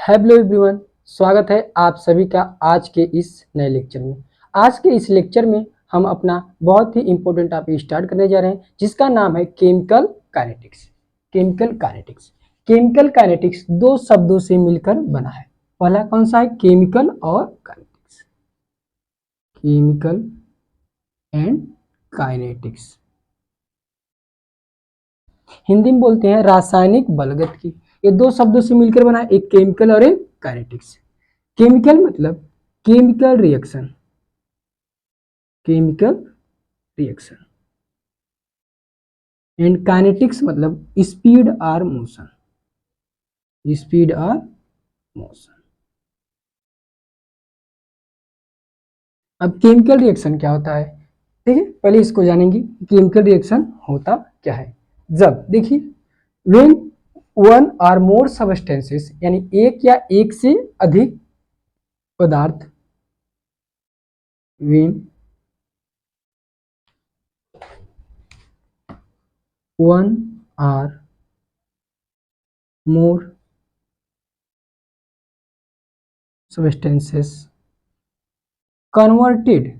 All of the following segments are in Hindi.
हेलो एवरीवन, स्वागत है आप सभी का आज के इस नए लेक्चर में। आज के इस लेक्चर में हम अपना बहुत ही इंपॉर्टेंट टॉपिक स्टार्ट करने जा रहे हैं, जिसका नाम है chemical kinetics. Chemical kinetics chemical kinetics दो शब्दों से मिलकर बना है। पहला कौन सा है? केमिकल और kinetics. Chemical and kinetics Hindi में बोलते हैं रासायनिक बलगत। ये दो शब्दों से मिलकर बना है, एक केमिकल और एक काइनेटिक्स। केमिकल मतलब chemical reaction, chemical reaction and kinetics मतलब स्पीड और मोशन, स्पीड और मोशन। अब केमिकल रिएक्शन क्या होता है, ठीक है, पहले इसको जानेंगे। केमिकल रिएक्शन होता क्या है। जब देखिए, व्हेन वन और मोर सबस्टेंसेस यानी एक या एक से अधिक पदार्थ, when one or more substances converted,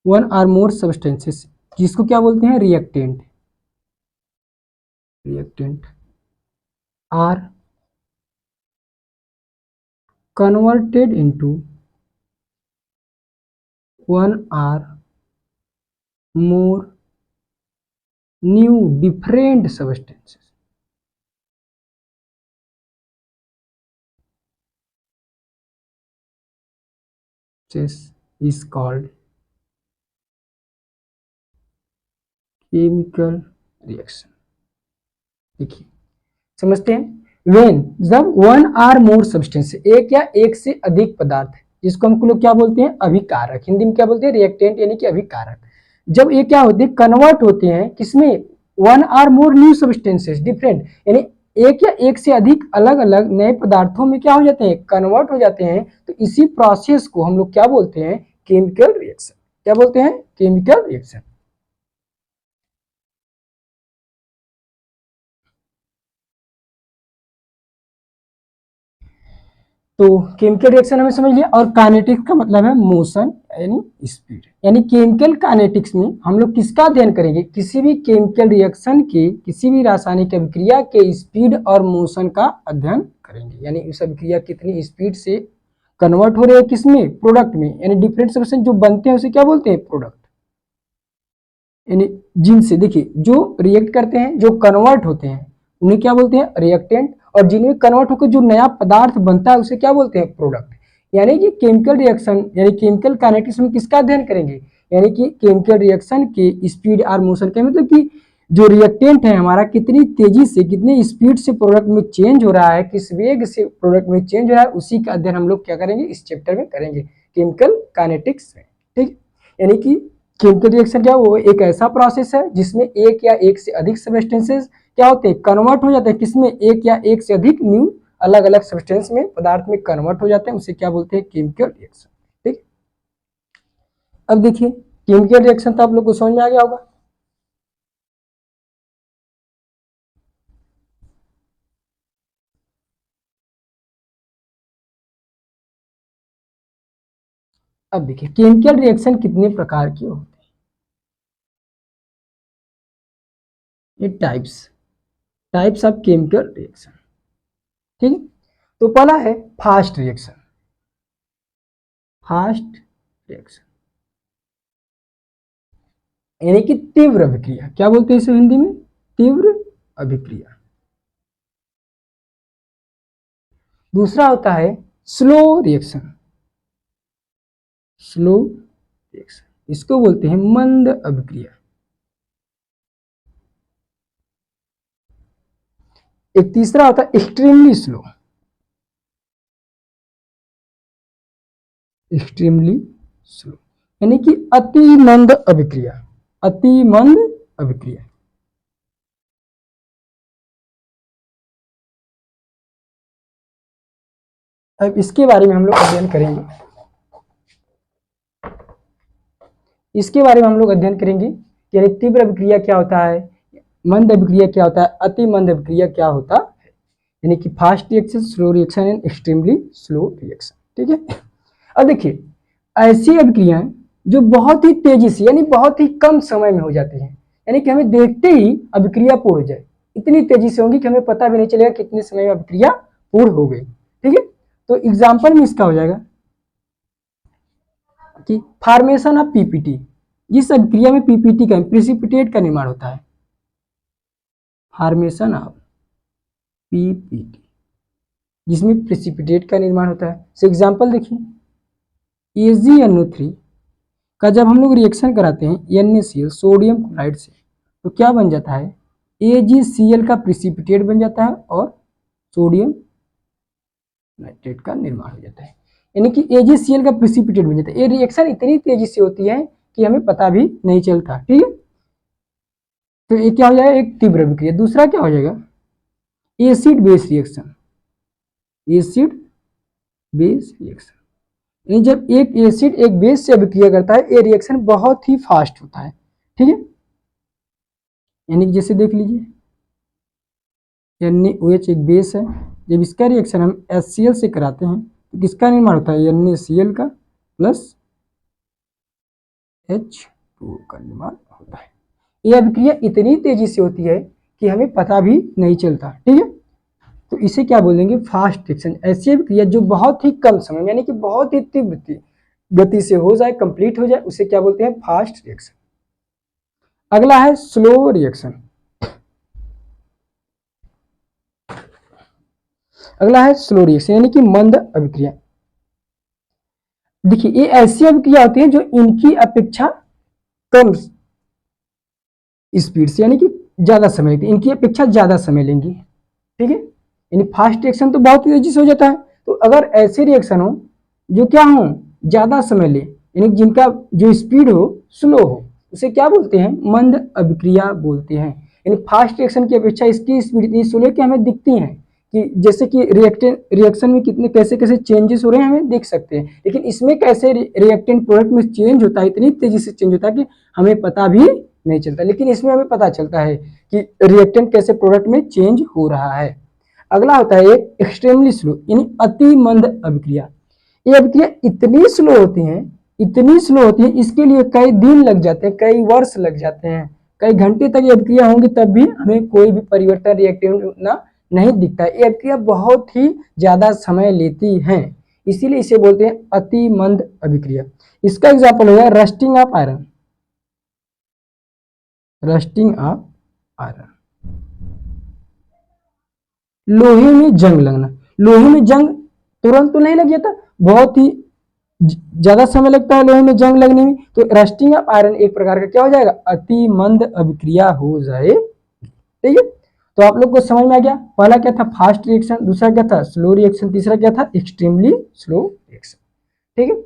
one or more substances जिसको क्या बोलते हैं? Reactant. Reactant are converted into one or more new different substances, this is called chemical reaction। देखिए, समझते हैं। वेन जब वन आर मोर सब्सटेंस, एक या एक से अधिक पदार्थ, जिसको हम लोग क्या बोलते हैं? अभिकारक। हिंदी में क्या बोलते हैं? रिएक्टेंट यानी कि अभिकारक। जब ये क्या होते हैं? कन्वर्ट होते हैं किसमें? One are more new substances different, यानी एक या एक से अधिक अलग अलग नए पदार्थों में क्या हो जाते हैं? कन्वर्ट हो जाते हैं। तो इसी प्रोसेस को हम लोग क्या बोलते हैं? Chemical reaction. क्या बोलते हैं? Chemical reaction. तो केमिकल रिएक्शन हमें समझ लिया। और काइनेटिक्स का मतलब है मोशन यानी स्पीड। यानी केमिकल काइनेटिक्स में हम लोग किसका अध्ययन करेंगे? किसी भी केमिकल रिएक्शन के, किसी भी रासायनिक अभिक्रिया के स्पीड और मोशन का अध्ययन करेंगे। यानी उस अभिक्रिया कितनी स्पीड से कन्वर्ट हो रही है, किसमें? प्रोडक्ट में। यानी डिफरेंट सब्सटेंस जो बनते हैं उसे क्या बोलते हैं? प्रोडक्ट। यानी जिनसे देखिए, जो रिएक्ट करते हैं, जो कन्वर्ट होते हैं, उन्हें क्या बोलते हैं? रिएक्टेंट। और जिनमें कन्वर्ट होकर जो नया पदार्थ बनता है उसे क्या बोलते हैं? प्रोडक्ट। यानी कि केमिकल रिएक्शन यानी केमिकल काइनेटिक्स में किसका अध्ययन करेंगे? यानी कि केमिकल रिएक्शन के स्पीड और मोशन के, मतलब कि जो रिएक्टेंट है हमारा कितनी तेजी से, कितनी स्पीड से प्रोडक्ट में चेंज हो रहा है, किस वेग से प्रोडक्ट में चेंज हो रहा है, उसी का अध्ययन हम लोग क्या करेंगे? इस चैप्टर में करेंगे, केमिकल काइनेटिक्स में। ठीक, यानी कि केमिकल रिएक्शन क्या, वो एक ऐसा प्रोसेस है जिसमें एक या एक से अधिक सब्सटेंसेस क्या होते हैं? कन्वर्ट हो जाते हैं किसमें? एक या एक से अधिक न्यू अलग अलग सब्सटेंस में, पदार्थ में कन्वर्ट हो जाते हैं, उसे क्या बोलते हैं? Chemical reaction. ठीक, अब देखिए, केमिकल रिएक्शन तो आप लोग को समझ में आ गया होगा। अब देखिए, केमिकल रिएक्शन कितने प्रकार के होते हैं? ये टाइप्स ऑफ केमिकल रिएक्शन। ठीक है, तो पहला है फास्ट रिएक्शन। फास्ट रिएक्शन यानी कि तीव्र अभिक्रिया। क्या बोलते हैं इसे हिंदी में? तीव्र अभिक्रिया। दूसरा होता है स्लो रिएक्शन। स्लो रिएक्शन, इसको बोलते हैं मंद अभिक्रिया। एक तीसरा होता है एक्सट्रीमली स्लो। एक्सट्रीमली स्लो यानी कि अति मंद अभिक्रिया। अति मंद अभिक्रिया। अब इसके बारे में हम लोग अध्ययन करेंगे। इसके बारे में हम लोग अध्ययन करेंगे, यानी तीव्र अभिक्रिया क्या होता है, मंद अभिक्रिया क्या होता है, अति मंद अभिक्रिया क्या होता है। यानी कि fast reaction, slow reaction and extremely slow reaction. ठीक है, अब देखिए ऐसी अभिक्रियाएं जो बहुत ही तेजी से यानी बहुत ही कम समय में हो जाती हैं, यानी कि हमें देखते ही अभिक्रिया पूर्ण हो जाए, इतनी तेजी से होंगी कि हमें पता भी नहीं चलेगा कितने समय में अभिक्रिया पूर्ण हो गई। ठीक है, तो एग्जाम्पल में इसका हो जाएगा कि फॉर्मेशन ऑफ पीपीटी, जिस अभिक्रिया में पीपीटी का प्रेसिपिटेट का निर्माण होता है, फॉर्मेशन ऑफ पीपीटी जिसमें प्रेसिपिटेट का निर्माण होता है। से एग्जाम्पल देखिए AgNO3 का जब हम लोग रिएक्शन कराते हैं NaCl सोडियम क्लोराइड से, तो क्या बन जाता है, AgCl का प्रेसिपिटेट बन जाता है और सोडियम नाइट्रेट का निर्माण हो जाता है, यानी कि AgCl का प्रेसिपिटेट बन जाता है। ये रिएक्शन इतनी तेजी से होती है कि हमें पता भी नहीं चलता। ठीक है, तो ये क्या हो जाएगा, एक तीव्र अभिक्रिया। दूसरा क्या हो जाएगा, acid base reaction, acid base reaction, यानी जब एक एसिड एक बेस से अभिक्रिया करता है, ये रिएक्शन बहुत ही फास्ट होता है। ठीक है, यानी कि जैसे देख लीजिए NaOH एक बेस है, जब इसका रिएक्शन हम HCl से कराते हैं तो किसका निर्माण होता है, NaCl का प्लस H2 का निर्माण होता है। यह अभिक्रिया इतनी तेजी से होती है कि हमें पता भी नहीं चलता। ठीक है, तो इसे क्या बोलेंगे, फास्ट रिएक्शन। ऐसी अभिक्रिया जो बहुत ही कम समय में यानी कि बहुत ही तीव्र गति से हो जाए, कंप्लीट हो जाए, उसे क्या बोलते हैं, फास्ट रिएक्शन। अगला है स्लो रिएक्शन। अगला है स्लो रिएक्शन यानी कि मंद अभिक्रिया। देखिए ये ऐसी अभिक्रिया होती है जो इनकी अपेक्षा कम स्पीड से यानी कि ज्यादा समय लेती है, इनकी अपेक्षा ज्यादा समय लेंगी। ठीक है, यानी फास्ट रिएक्शन तो बहुत तेजी से हो जाता है, तो अगर ऐसे रिएक्शन हो जो क्या हो, ज्यादा समय ले, यानी जिनका जो स्पीड हो स्लो हो, उसे क्या बोलते हैं, मंद अभिक्रिया बोलते हैं। यानी फास्ट रिएक्शन की अपेक्षा इसकी स्पीड इतनी स्लो है कि हमें दिखती है कि जैसे कि रिएक्शन में कितने कैसे कैसे चेंजेस हो रहे हैं हमें देख सकते हैं, लेकिन इसमें कैसे रिएक्टेंट प्रोडक्ट में चेंज होता है, इतनी तेजी से चेंज होता है कि हमें पता भी नहीं चलता, लेकिन इसमें हमें पता चलता है कि रिएक्टेंट कैसे प्रोडक्ट में चेंज हो रहा है। अगला होता है एक एक्सट्रीमली स्लो यानी अति मंद अभिक्रिया। ये अभिक्रिया इतनी स्लो होती हैं, इतनी स्लो होती है, इसके लिए कई दिन लग जाते हैं, कई वर्ष लग जाते हैं, कई घंटे तक ये अभिक्रिया होंगी, तब भी हमें कोई भी परिवर्तन रिएक्टिव ना नहीं दिखता है। ये अभिक्रिया बहुत ही ज्यादा समय लेती है, इसीलिए इसे बोलते हैं अति मंद अभिक्रिया। इसका एग्जाम्पल होगा rusting of iron, rusting of iron, लोहे में जंग लगना। लोहे में जंग तुरंत तो नहीं लग जाता, बहुत ही ज्यादा समय लगता है लोहे में जंग लगने में, तो रस्टिंग ऑफ आयरन एक प्रकार का क्या हो जाएगा, अति मंद अभिक्रिया हो जाए। ठीक है, तो आप लोग को समझ में आ गया, पहला क्या था फास्ट रिएक्शन, दूसरा क्या था स्लो रिएक्शन, तीसरा क्या था एक्सट्रीमली स्लो रिएक्शन। ठीक है,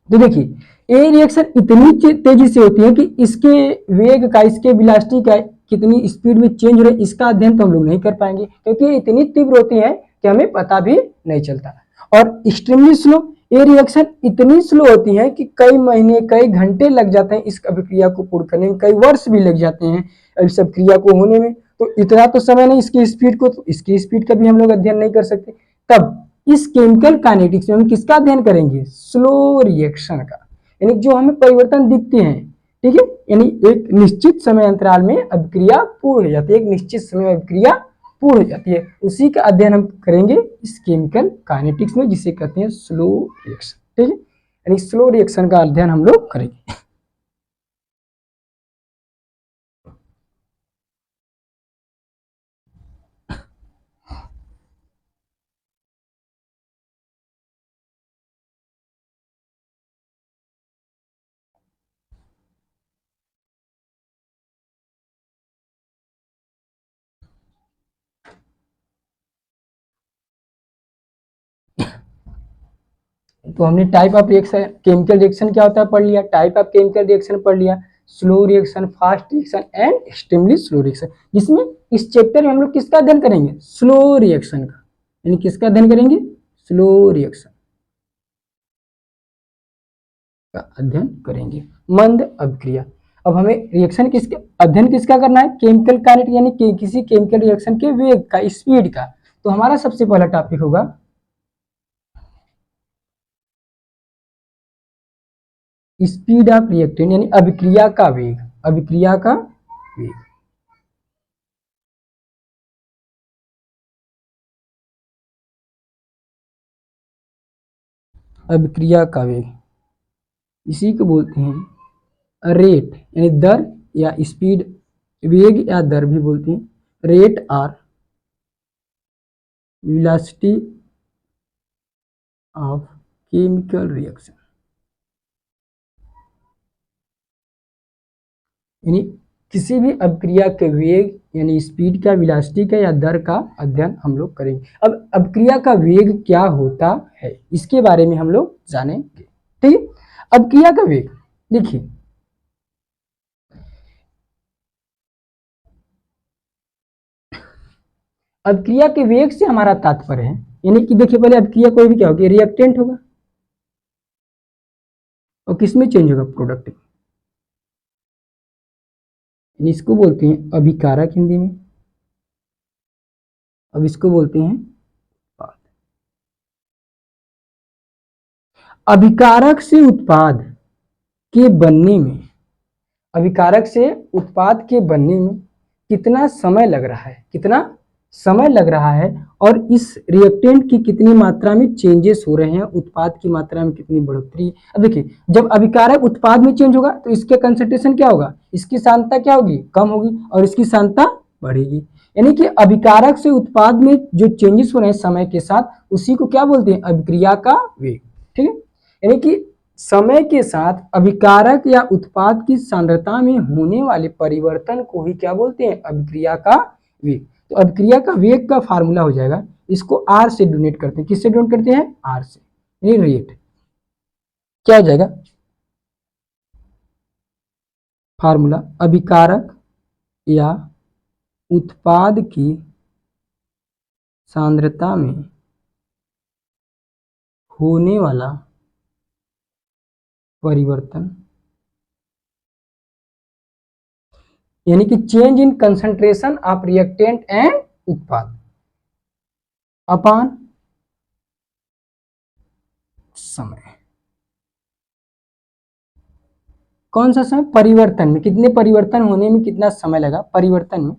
तो देखिए ये रिएक्शन इतनी तेजी से होती है कि इसके वेग का, इसके वेलोसिटी का कितनी स्पीड में चेंज हो रहा है, इसका अध्ययन तो हम लोग नहीं कर पाएंगे, क्योंकि ये इतनी तीव्र होती है कि हमें पता भी नहीं चलता। और एक्सट्रीमली स्लो, ये रिएक्शन इतनी स्लो होती है कि कई महीने कई घंटे लग जाते हैं इस अभिक्रिया को पूर्ण करने में, कई वर्ष भी लग जाते हैं इस अभिक्रिया को होने में। तो इतना तो समय नहीं इसकी स्पीड को, तो इसकी स्पीड का भी हम लोग अध्ययन नहीं कर सकते। तब इस केमिकल काइनेटिक्स में हम किसका अध्ययन करेंगे, स्लो रिएक्शन का, यानी जो हमें परिवर्तन दिखते हैं। ठीक है, यानी एक निश्चित समय अंतराल में अभिक्रिया पूर्ण हो जाती है, एक निश्चित समय में अभिक्रिया पूर्ण हो जाती है, उसी का अध्ययन हम करेंगे इस केमिकल काइनेटिक्स में, जिसे कहते हैं स्लो रिएक्शन। ठीक है, यानी स्लो रिएक्शन का अध्ययन हम लोग करेंगे। तो हमने type of reaction, chemical reaction क्या होता है पढ़ लिया, टाइप ऑफ केमिकल रिएक्शन पढ़ लिया, slow reaction, fast reaction and extremely slow reaction, जिसमें इस चैप्टर में हम लोग किसका अध्ययन करेंगे, स्लो रिएक्शन का, यानी किसका अध्ययन करेंगे, स्लो रिएक्शन का अध्ययन करेंगे, मंद अभिक्रिया। अब हमें रिएक्शन किसके अध्ययन किसका करना है, केमिकल काइनेटिक यानी किसी केमिकल रिएक्शन के वेग का, स्पीड का। तो हमारा सबसे पहला टॉपिक होगा स्पीड ऑफ रिएक्टेंट यानी अभिक्रिया का वेग, अभिक्रिया का वेग। अभिक्रिया का वेग इसी को बोलते हैं रेट यानी दर या स्पीड, वेग या दर भी बोलते हैं, रेट और वेलोसिटी ऑफ केमिकल रिएक्शन। यानी किसी भी अभिक्रिया के वेग यानी स्पीड का, वेलोसिटी का या दर का अध्ययन हम लोग करेंगे। अब अभिक्रिया का वेग क्या होता है इसके बारे में हम लोग जानेंगे। ठीक है, अभिक्रिया का वेग देखिए, अभिक्रिया के वेग से हमारा तात्पर्य है, यानी कि देखिए पहले अभिक्रिया कोई भी क्या होगी, रिएक्टेंट होगा और किसमें चेंज होगा, प्रोडक्ट में। इसको बोलते हैं अभिकारक हिंदी में, अब इसको बोलते हैं उत्पाद। अभिकारक से उत्पाद के बनने में, अभिकारक से उत्पाद के बनने में कितना समय लग रहा है, कितना समय लग रहा है, और इस रिएक्टेंट की कितनी मात्रा में चेंजेस हो रहे हैं, उत्पाद की मात्रा में कितनी बढ़ोतरी। अब देखिए जब अभिकारक उत्पाद में चेंज होगा तो इसके कंसंट्रेशन क्या होगा, इसकी सांद्रता क्या होगी, कम होगी, और इसकी सांद्रता बढ़ेगी। यानी कि अभिकारक से उत्पाद में जो चेंजेस हो रहे हैं समय के साथ, उसी को क्या बोलते हैं, अभिक्रिया का वेग। ठीक है, यानी कि समय के साथ अभिकारक या उत्पाद की सांद्रता में होने वाले परिवर्तन को ही क्या बोलते हैं, अभिक्रिया का वेग। तो अभिक्रिया का वेग का फार्मूला हो जाएगा, इसको आर से डोनेट करते हैं, किससे डोनेट करते हैं, आर से, यानी रेट क्या हो जाएगा, फार्मूला अभिकारक या उत्पाद की सांद्रता में होने वाला परिवर्तन, यानी कि change in concentration of reactant and उत्पाद अपॉन समय। कौन सा समय, परिवर्तन में, कितने परिवर्तन होने में कितना समय लगा, परिवर्तन में,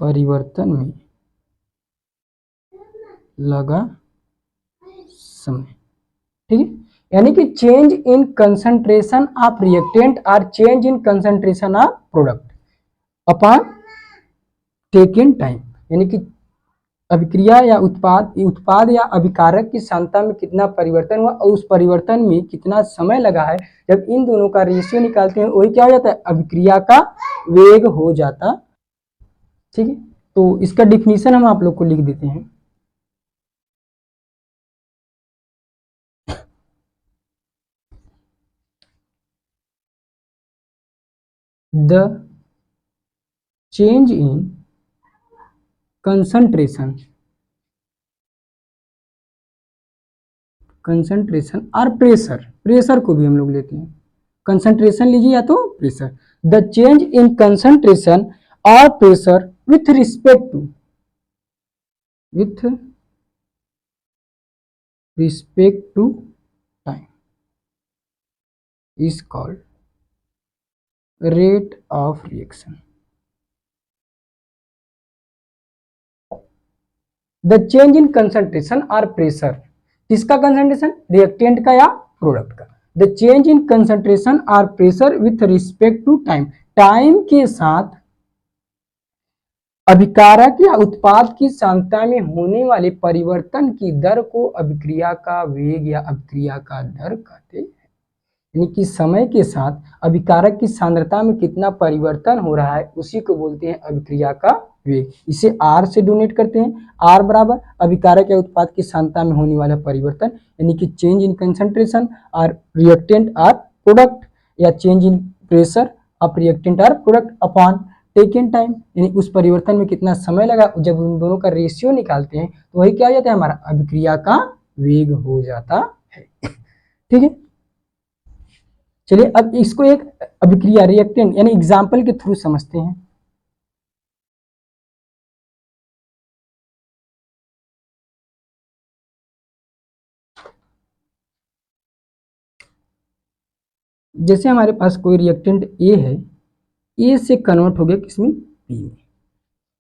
परिवर्तन में लगा समय। ठीक है, यानी कि change in concentration of reactant और change in concentration of product upon taken time, यानी कि अभिक्रिया या उत्पाद या अभिकारक की सांद्रता में कितना परिवर्तन हुआ और उस परिवर्तन में कितना समय लगा है, जब इन दोनों का रेशियो निकालते हैं वही क्या हो जाता है, अभिक्रिया का वेग हो जाता। ठीक है, तो इसका डिफिनीशन हम आप लोग को लिख देते हैं। द चेंज इन कंसंट्रेशन और प्रेशर, प्रेशर को भी हम लोग लेते हैं, कंसंट्रेशन लीजिए या तो pressure, the change in concentration और pressure with respect to time is called rate of reaction. The change in concentration और प्रेशर, किसका कंसंट्रेशन, रिएक्टेंट का या प्रोडक्ट का, द चेंज इन कंसंट्रेशन और pressure with respect to time, time के साथ अभिकारक या उत्पाद की सांद्रता में होने वाले परिवर्तन की दर को अभिक्रिया का वेग या अभिक्रिया का दर कहते हैं। यानी कि समय के साथ अभिकारक की सांद्रता में कितना परिवर्तन हो रहा है उसी को बोलते हैं अभिक्रिया का वेग। इसे आर से डोनेट करते हैं, आर बराबर अभिकारक या उत्पाद की सांद्रता में होने वाला परिवर्तन, यानी कि चेंज इन कंसंट्रेशन और रिएक्टेंट और प्रोडक्ट, या change in pressure of reactant और प्रोडक्ट अपॉन टेकन टाइम, यानी उस परिवर्तन में कितना समय लगा। जब उन दोनों का रेशियो निकालते हैं तो वही क्या हो जाता है, हमारा अभिक्रिया का वेग हो जाता है। ठीक है, चलिए अब इसको एक अभिक्रिया रिएक्टेंट यानी एग्जाम्पल के थ्रू समझते हैं। जैसे हमारे पास कोई रिएक्टेंट ए है, ए से कन्वर्ट हो गया किसमें, बी में।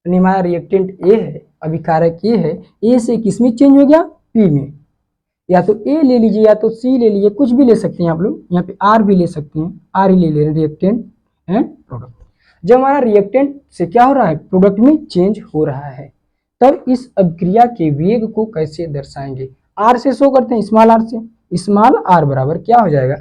यानी हमारा रिएक्टेंट ए है, अभिकारक ए है, ए से किसमें चेंज हो गया, पी में। या तो ए ले लीजिए या तो सी ले लीजिए, कुछ भी ले सकते हैं आप लोग, यहाँ पे आर भी ले सकते हैं, आर ही ले रहे हैं, रिएक्टेंट एंड प्रोडक्ट। जब हमारा रिएक्टेंट से क्या हो रहा है, प्रोडक्ट में चेंज हो रहा है, तब इस अभिक्रिया के वेग को कैसे दर्शाएंगे, आर से शो करते हैं, स्मॉल आर से। स्मॉल आर बराबर क्या हो जाएगा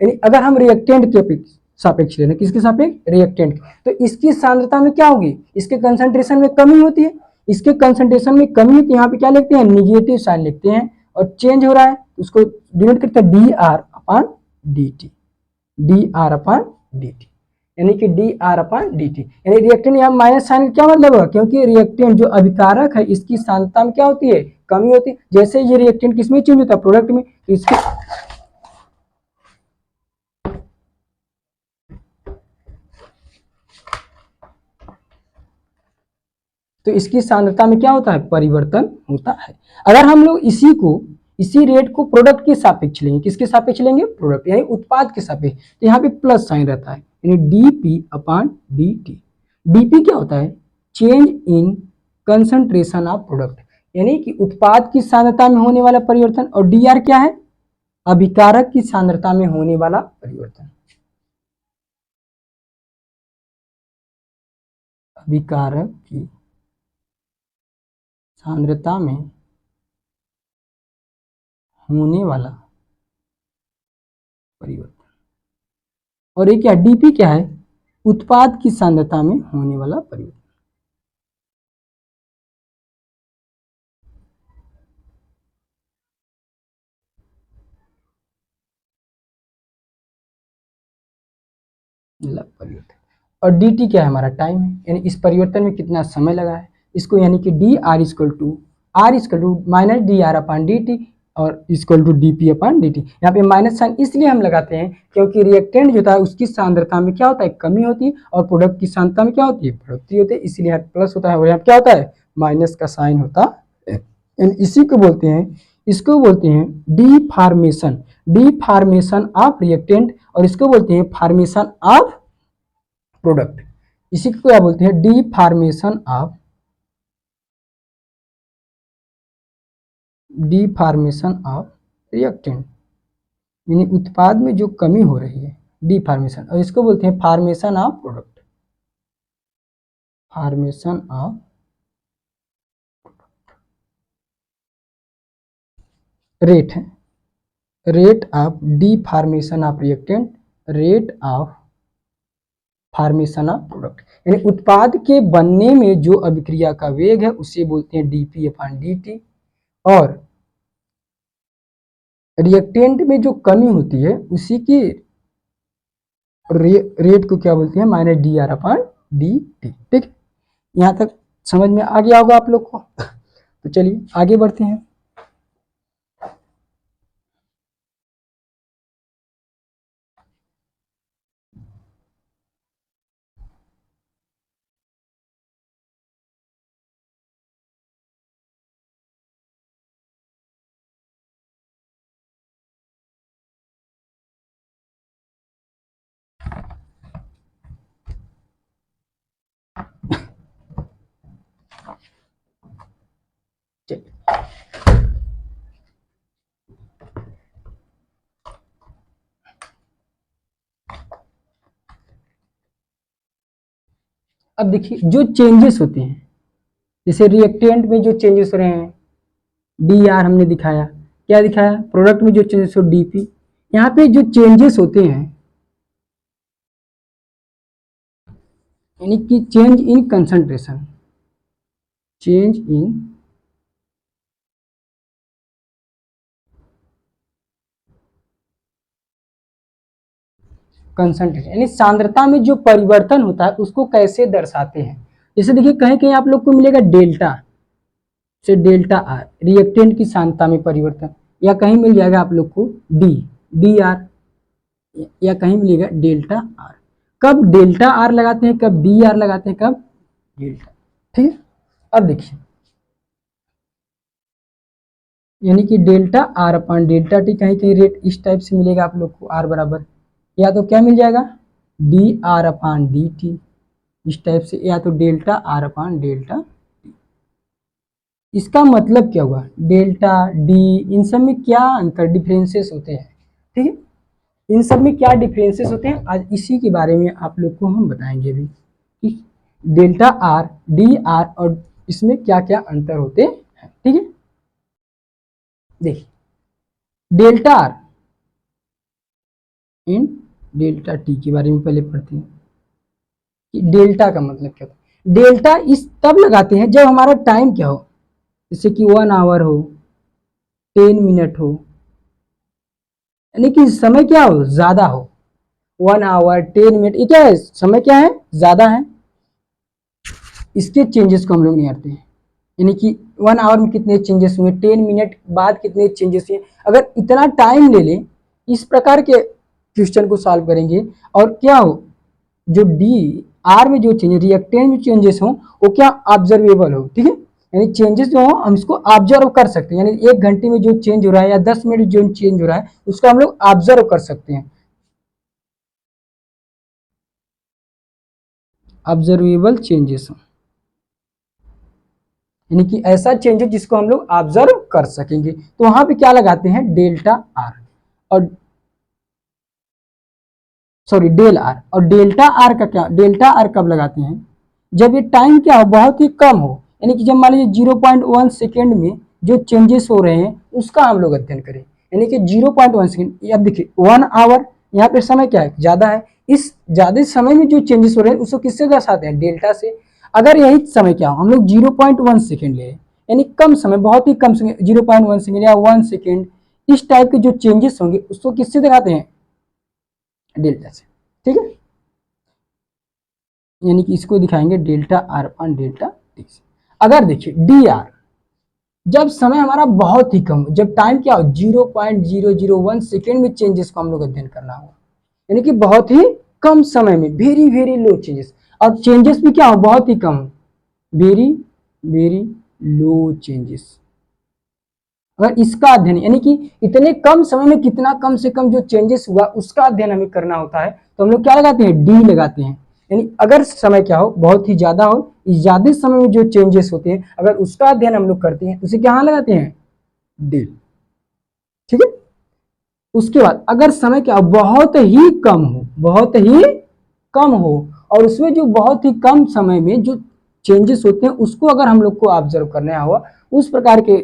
यानी अगर हम रिएक्टेंट के सापेक्ष ले रहे हैं, किसके सापेक्ष, रिएक्टेंट, तो इसकी सांद्रता में क्या होगी, इसके कंसंट्रेशन में कमी होती है, इसके कंसंट्रेशन में कमी होती है, यहाँ पे क्या लिखते हैं, निगेटिव साइन लिखते हैं, और चेंज हो रहा है उसको डिनोट करते हैं D r upon d T, D r upon d T, यानी कि d r upon d T. यानी रिएक्टेंट यहाँ माइनस साइन क्या मतलब होगा, क्योंकि रिएक्टेंट जो अभिकारक है इसकी सांद्रता में क्या होती है, कमी होती है। जैसे ये रिएक्टेंट किसमें चेंज होता है, प्रोडक्ट में, तो इसकी सांद्रता में क्या होता है, परिवर्तन होता है। अगर हम लोग इसी रेट को प्रोडक्ट के सापेक्ष लेंगे, किसके सापेक्ष लेंगे, प्रोडक्ट यानी उत्पाद के सापेक्ष, तो यहाँ पे प्लस साइन रहता है, यानी DP upon d T. DP क्या होता है, change in concentration of product, यानी कि उत्पाद की सांद्रता में होने वाला परिवर्तन, और डी आर क्या है, अभिकारक की सांद्रता में होने वाला परिवर्तन, अभिकारक की सांद्रता में होने वाला परिवर्तन। और ये क्या, डीपी क्या है, उत्पाद की सांद्रता में होने वाला परिवर्तन। परिवर्तन। और डी टी क्या है, हमारा टाइम है, यानी इस परिवर्तन में कितना समय लगा है इसको, यानी कि d r equal to minus d r upon d t और equal to d p upon d t. यहाँ पे माइनस साइन इसलिए हम लगाते हैं क्योंकि रिएक्टेंट जो था उसकी सांद्रता में क्या होता है, कमी होती है, और प्रोडक्ट की सांद्रता में क्या होती है, बढ़ोतरी होती है, इसलिए यहाँ प्लस होता है और यहाँ क्या होता है, माइनस का साइन होता है। इसी को बोलते हैं, इसको बोलते हैं डी फार्मेशन ऑफ रिएक्टेंट, और इसको बोलते हैं फार्मेशन ऑफ प्रोडक्ट। इसी को क्या बोलते हैं, डी फार्मेशन ऑफ रिएक्टेंट, यानी उत्पाद में जो कमी हो रही है, डी फार्मेशन, और इसको बोलते हैं formation of product, formation of rate है, rate of the formation of reactant, rate of formation of product, यानी उत्पाद के बनने में जो अभिक्रिया का वेग है उसे बोलते हैं डीपी अपॉन डी टी, और रिएक्टेंट में जो कमी होती है उसी की रेट को क्या बोलते हैं, minus d r upon d T. ठीक, यहाँ तक समझ में आ गया होगा आप लोग को। तो चलिए आगे बढ़ते हैं। अब देखिए जो चेंजेस होते हैं, जैसे रिएक्टेंट में जो चेंजेस हो रहे हैं, डी आर हमने दिखाया, क्या दिखाया, प्रोडक्ट में जो चेंजेस हो डीपी, यहाँ पे जो चेंजेस होते हैं, यानी कि change in concentration, change in concentration, यानी सांद्रता में जो परिवर्तन होता है उसको कैसे दर्शाते हैं। जैसे देखिए कहीं कहीं आप लोग को मिलेगा डेल्टा से, डेल्टा आर रिएक्टेंट की सांद्रता में परिवर्तन, या कहीं मिल जाएगा आप लोग को डी आर, या कहीं मिलेगा डेल्टा आर। कब डेल्टा आर लगाते हैं, कब डी आर लगाते हैं, कब डेल्टा। ठीक है, अब देखिए यानी कि delta r upon delta T कहीं कहीं रेट इस टाइप से मिलेगा आप लोग को, आर बराबर या तो क्या मिल जाएगा D R upon D T इस टाइप से, या तो डेल्टा आर अपान डेल्टा। इसका मतलब क्या हुआ, डेल्टा डी इन सब में क्या अंतर डिफरेंसेस होते हैं। ठीक है, इन सब में क्या डिफरेंसेस होते हैं, आज इसी के बारे में आप लोग को हम बताएंगे अभी कि डेल्टा आर डी आर और इसमें क्या क्या अंतर होते हैं। ठीक है, देखिए delta R in delta T के बारे में पहले पढ़ते हैं कि डेल्टा का मतलब क्या होता है। डेल्टा इस तब लगाते हैं जब हमारा टाइम क्या हो, जैसे कि 1 आवर हो, 10 मिनट हो, यानी कि समय क्या हो ज्यादा हो। 1 आवर 10 मिनट ये क्या है, समय क्या है ज्यादा है, इसके चेंजेस को हम लोग निकालते हैं। यानी कि 1 आवर में कितने चेंजेस हुए, 10 मिनट बाद कितने चेंजेस हुए। अगर इतना टाइम ले लें इस प्रकार के क्वेश्चन को सॉल्व करेंगे, और क्या हो जो डी आर में जो चेंजेस रिएक्टेंट में चेंजेस हो वो क्या ऑब्जर्वेबल हो। ठीक है, यानी चेंजेस जो हो हम इसको ऑब्जर्व कर सकते हैं, यानी 1 घंटे में जो चेंज हो रहा है या 10 मिनट में जो चेंज हो रहा है उसको हम लोग ऑब्जर्व कर सकते हैं, ऑब्जर्वेबल चेंजेस, यानी कि ऐसा चेंजेस जिसको हम लोग ऑब्जर्व कर सकेंगे। तो वहां पे क्या लगाते हैं डेल्टा आर और सॉरी डेल आर। और डेल्टा आर का क्या, डेल्टा आर कब लगाते हैं जब ये टाइम क्या हो बहुत ही कम हो, यानी कि जब मान लीजिए 0.1 सेकेंड में जो चेंजेस हो रहे हैं उसका हम लोग अध्ययन करें, यानी कि 0.1 सेकेंड। अब देखिए 1 आवर यहाँ पे समय क्या है ज्यादा है, इस ज्यादा समय में जो चेंजेस हो रहे हैं उसको किससे दर्शाते हैं डेल्टा से। अगर यही समय क्या हो हम लोग 0.1 सेकेंड ले, यानी कम समय बहुत ही कम समय 0.1 सेकेंड या 1 सेकेंड, इस टाइप के जो चेंजेस होंगे उसको किससे दिखाते हैं डेल्टा से। ठीक है, यानी कि इसको दिखाएंगे delta r upon delta T से। अगर देखिए डी आर जब समय हमारा बहुत ही कम हो, जब टाइम क्या हो 0.001 सेकेंड में चेंजेस को हम लोग अध्ययन करना होगा, यानी कि बहुत ही कम समय में वेरी वेरी लो चेंजेस, और चेंजेस भी क्या हो बहुत ही कम हो, वेरी वेरी लो चेंजेस। अगर इसका अध्ययन यानी कि इतने कम समय में कितना कम से कम जो चेंजेस हुआ उसका अध्ययन हमें करना होता है, तो हम लोग क्या लगाते हैं डी लगाते हैं। यानी अगर समय क्या हो बहुत ही ज्यादा हो, ज्यादा समय में जो चेंजेस होते हैं अगर उसका अध्ययन हम लोग करते हैं उसे क्या लगाते हैं डी। ठीक है, उसके बाद अगर समय क्या बहुत ही कम हो, बहुत ही कम हो, और उसमें जो बहुत ही कम समय में जो चेंजेस होते हैं उसको अगर हम लोग को ऑब्जर्व करना हो, उस प्रकार के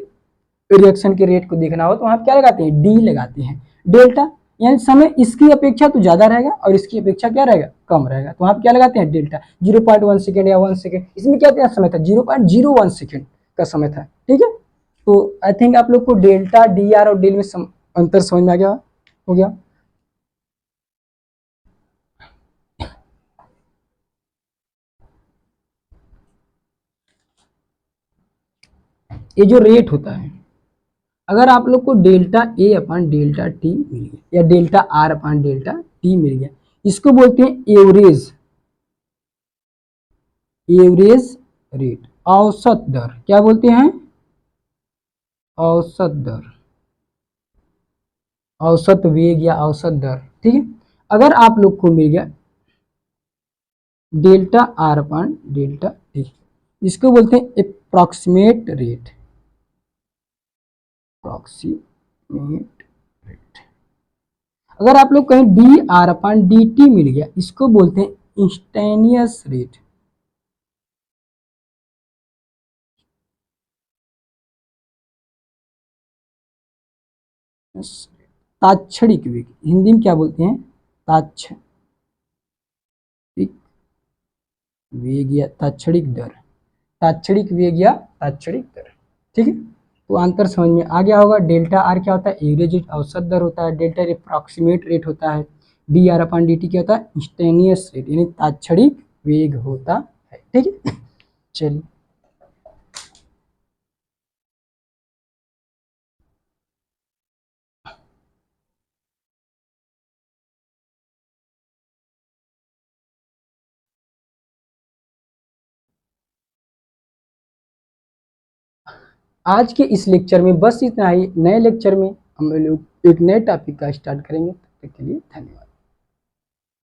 रिएक्शन के रेट को देखना हो तो वहां क्या लगाते हैं डी लगाते हैं। डेल्टा यानी समय इसकी अपेक्षा तो ज्यादा रहेगा और इसकी अपेक्षा क्या रहेगा कम रहेगा, तो वहां क्या लगाते हैं डेल्टा। 0.1 सेकेंड या 1 सेकेंड, इसमें क्या समय था 0.01 सेकेंड का समय था। ठीक है, तो आई थिंक आप लोग को डेल्टा डी आर और डेल में अंतर समझ में आ गया हो गया। ये जो रेट होता है अगर आप लोग को delta a upon delta t मिल गया या delta r upon delta t मिल गया, इसको बोलते हैं एवरेज, एवरेज रेट, औसत दर। क्या बोलते हैं औसत दर, औसत वेग या औसत दर। ठीक है, अगर आप लोग को मिल गया delta r upon delta T, इसको बोलते हैं अप्रॉक्सीमेट रेट, अप्रॉक्सीमेट रेट। अगर आप लोग कहीं D R upon D T मिल गया इसको बोलते हैं इंस्टेनियस रेट, ताक्षणिक वेग, हिंदी में क्या बोलते हैं ताक्षणिक वेग या ताक्षणिक दर, ताक्षणिक वेग या ताक्षणिक दर। ठीक है, तो अंतर समझ में आ गया होगा। डेल्टा आर क्या होता है एवरेज रेट औसत दर होता है, डेल्टा अप्रॉक्सीमेट रेट होता है, D R upon D T क्या होता है इंस्टेनियस रेट यानी ताक्षणिक वेग होता है। ठीक है, चलिए आज के इस लेक्चर में बस इतना ही। नए लेक्चर में हम लोग एक नए टॉपिक का स्टार्ट करेंगे। तब तक के लिए धन्यवाद।